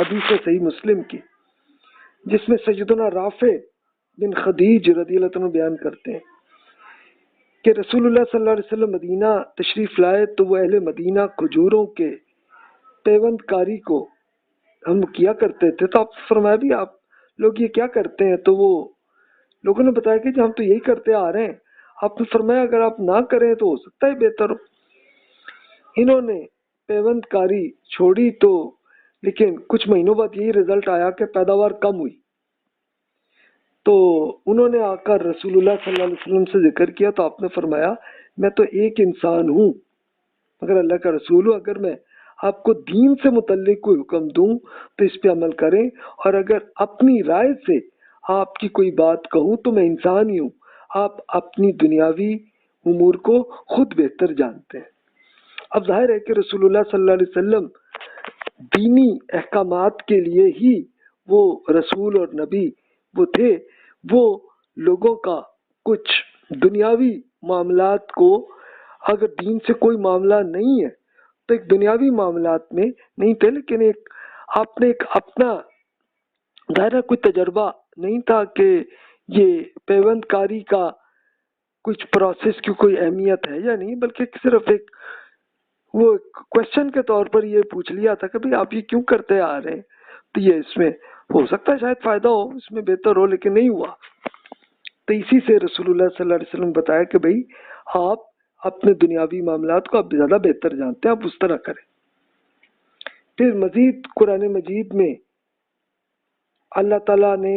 حدیث صحیح مسلم کی، جس میں سیدنا رافع بن خدیج رضی اللہ عنہ بیان کرتے ہیں کہ رسول اللہ صلی اللہ علیہ وسلم مدینہ تشریف لائے تو وہ اہل مدینہ کھجوروں کے پیوند کاری کو ہم کیا کرتے تھے، تو آپ فرمایا بھی آپ لوگ یہ کیا کرتے ہیں؟ تو وہ لوگوں نے بتایا کہ ہم تو یہی کرتے آ رہے ہیں۔ آپ نے فرمایا اگر آپ نہ کریں تو ہو سکتا ہے بہتر ہو۔ انہوں نے پیوند کاری چھوڑی تو لیکن کچھ مہینوں بعد یہی رزلٹ آیا کہ پیداوار کم ہوئی، تو انہوں نے آ کر رسول اللہ صلی اللہ علیہ وسلم سے ذکر کیا، تو آپ نے فرمایا میں تو ایک انسان ہوں مگر اللہ کا رسول ہوں، اگر میں آپ کو دین سے متعلق کوئی حکم دوں تو اس پہ عمل کریں، اور اگر اپنی رائے سے آپ کی کوئی بات کہوں تو میں انسان ہی ہوں، آپ اپنی دنیاوی امور کو خود بہتر جانتے ہیں۔ اب ظاہر ہے کہ رسول اللہ صلی اللہ علیہ وسلم دینی احکامات کے لیے ہی وہ رسول اور نبی وہ تھے، وہ لوگوں کا کچھ دنیاوی معاملات کو، اگر دین سے کوئی معاملہ نہیں ہے تو ایک دنیاوی معاملات میں نہیں تھے، لیکن آپ نے ایک اپنا ظاہر کوئی تجربہ نہیں تھا کہ یہ پیوند کاری کا کچھ پروسیس کی کوئی اہمیت ہے یا نہیں، بلکہ صرف ایک وہ کوشچن کے طور پر یہ پوچھ لیا تھا کہ بھئی آپ یہ کیوں کرتے آ رہے ہیں، تو یہ اس میں ہو سکتا ہے شاید فائدہ ہو، اس میں بہتر ہو، لیکن نہیں ہوا۔ تو اسی سے رسول اللہ صلی اللہ علیہ وسلم بتایا کہ بھئی آپ اپنے دنیاوی معاملات کو آپ زیادہ بہتر جانتے ہیں، آپ اس طرح کریں۔ پھر مزید قرآن مجید میں اللہ تعالیٰ نے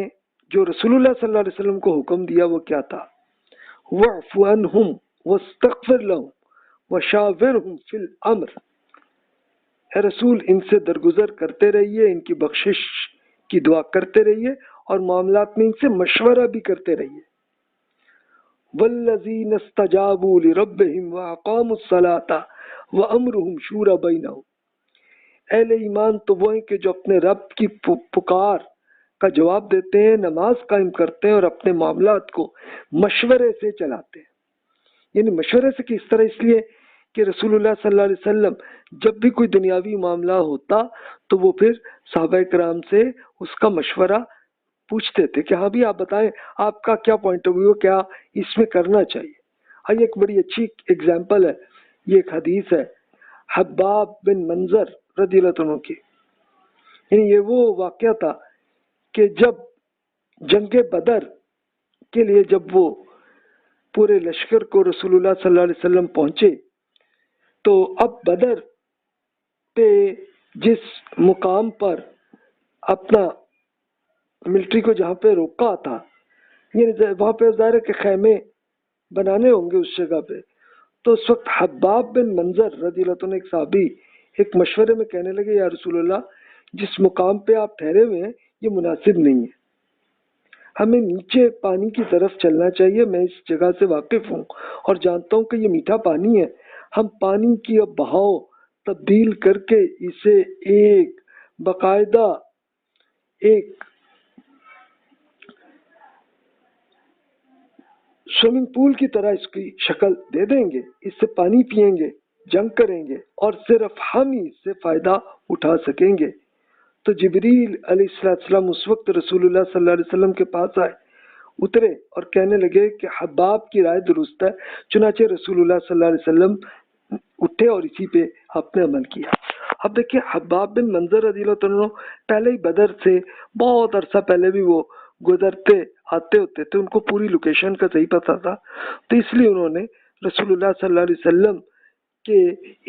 جو رسول اللہ صلی اللہ علیہ وسلم کو حکم دیا وہ کیا تھا؟ وَاعْفُ عَنْهُمْ وَاسْتَغْفِرْ لَهُمْ وَشَاوِرْهُمْ فِي الْأَمْرِ، اے رسول ان سے درگزر کرتے رہیے، ان کی بخشش کی دعا کرتے رہیے، اور معاملات میں ان سے مشورہ بھی کرتے رہیے۔ وَالَّذِينَ اسْتَجَابُوا لِرَبِّهِمْ وَأَقَامُوا الصَّلَاةَ وَأَمْرُهُمْ شُورَى بَيْنَهُمْ، اہل ایمان تو وہ ہیں کہ جو اپنے رب کی پکار کا جواب دیتے ہیں، نماز قائم کرتے ہیں اور اپنے معاملات کو مشورے سے چلاتے ہیں۔ یعنی مشورے سے کس طرح؟ اس لیے کہ رسول اللہ صلی اللہ علیہ وسلم جب بھی کوئی دنیاوی معاملہ ہوتا تو وہ پھر صحابہ کرام سے اس کا مشورہ پوچھتے تھے کہ ہاں بھی آپ بتائیں آپ کا کیا پوائنٹ آف ویو، کیا اس میں کرنا چاہیے۔ ہاں، ایک بڑی اچھی اگزامپل ہے، یہ ایک حدیث ہے حباب بن منظر رضی اللہ عنہ کی، یعنی یہ وہ واقعہ تھا کہ جب جنگ بدر کے لیے جب وہ پورے لشکر کو رسول اللہ صلی اللہ علیہ وسلم پہنچے تو اب بدر پہ جس مقام پر اپنا ملٹری کو جہاں پہ روکا تھا، یعنی وہاں پہ ظاہر ہے کہ خیمے بنانے ہوں گے اس جگہ پہ، تو اس وقت حباب بن منظر رضی اللہ عنہ ایک صحابی ایک مشورے میں کہنے لگے یا رسول اللہ جس مقام پہ آپ ٹھہرے ہوئے ہیں یہ مناسب نہیں ہے، ہمیں نیچے پانی کی طرف چلنا چاہیے، میں اس جگہ سے واقف ہوں اور جانتا ہوں کہ یہ میٹھا پانی ہے، ہم پانی کی اب بہاؤ تبدیل کر کے اسے ایک باقاعدہ ایک سوئمنگ پول کی طرح اس کی شکل دے دیں گے، اس سے پانی پیئیں گے، جنگ کریں گے اور صرف ہم ہی اس سے فائدہ اٹھا سکیں گے۔ تو جبریل علیہ السلام اس وقت رسول اللہ صلی اللہ علیہ وسلم کے پاس آئے، اترے اور کہنے لگے کہ حباب کی رائے درست ہے، چنانچہ رسول اللہ صلی اللہ علیہ وسلم اٹھے اور اسی پہ آپ نے عمل کیا۔ اب دیکھیں حباب بن منظر رضی اللہ عنہ پہلے ہی بدر سے بہت عرصہ پہلے بھی وہ گزرتے آتے ہوتے تھے، ان کو پوری لوکیشن کا صحیح پتہ تھا، تو اس لیے انہوں نے رسول اللہ صلی اللہ علیہ وسلم کے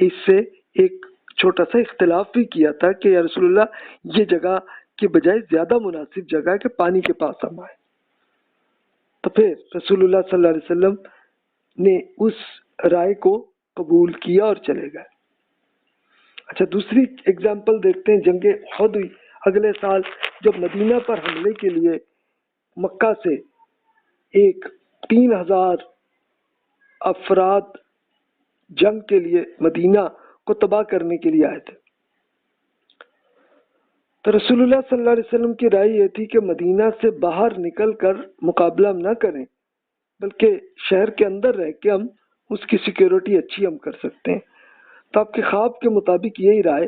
اس سے ایک چھوٹا سا اختلاف بھی کیا تھا کہ یا رسول اللہ یہ جگہ کے بجائے زیادہ مناسب جگہ ہے کہ پانی کے پاس ہم آئے، تو پھر رسول اللہ صلی اللہ علیہ وسلم نے اس رائے کو قبول کیا اور چلے گئے۔ اچھا، دوسری اگزامپل دیکھتے ہیں، جنگ احد ہوئی اگلے سال جب مدینہ پر حملے کے لیے مکہ سے ایک 3000 افراد جنگ کے لیے مدینہ کو تباہ کرنے کے لیے آئے تھے، تو رسول اللہ صلی اللہ علیہ وسلم کی رائے یہ تھی کہ مدینہ سے باہر نکل کر مقابلہ ہم نہ کریں، بلکہ شہر کے اندر رہ کے ہم اس کی سیکیورٹی اچھی ہم کر سکتے ہیں۔ تو آپ کے خواب کے مطابق یہی رائے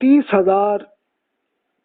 30,000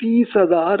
30,000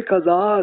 1,000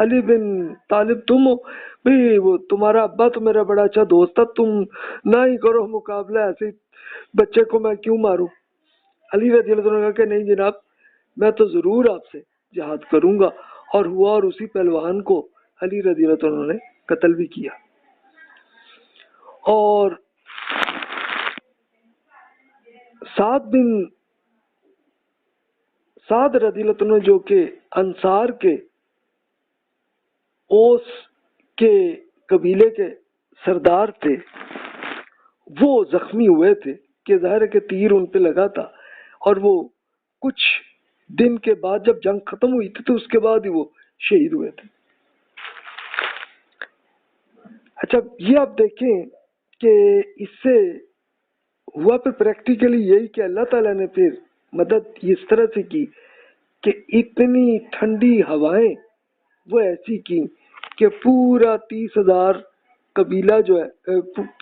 علی بن طالب تم ہو؟ بھئی وہ تمہارا ابا تو میرا بڑا اچھا دوست تھا، تم نہ ہی کرو مقابلہ، ایسے بچے کو میں کیوں ماروں؟ علی رضی اللہ عنہ نے کہا کہ نہیں جناب، میں تو ضرور آپ سے جہاد کروں گا، اور ہوا، اور اسی پہلوان کو علی رضی اللہ عنہ نے قتل بھی کیا۔ اور سعد رضی اللہ عنہ جو کہ انصار کے اوس کے قبیلے کے سردار تھے، وہ زخمی ہوئے تھے کہ ظاہر ہے کہ تیر ان پہ لگا تھا، اور وہ کچھ دن کے بعد جب جنگ ختم ہوئی تھی تو اس کے بعد ہی وہ شہید ہوئے تھے۔ اچھا یہ آپ دیکھیں کہ اس سے ہوا پھر پریکٹیکلی یہی کہ اللہ تعالیٰ نے پھر مدد اس طرح سے کی کہ اتنی ٹھنڈی ہوائیں وہ ایسی کی کہ پورا 30,000 قبیلہ جو ہے،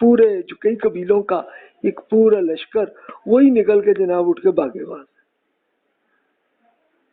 پورے جو کئی قبیلوں کا ایک پورا لشکر، وہی نکل کے جناب اٹھ کے بھاگے وہاں سے۔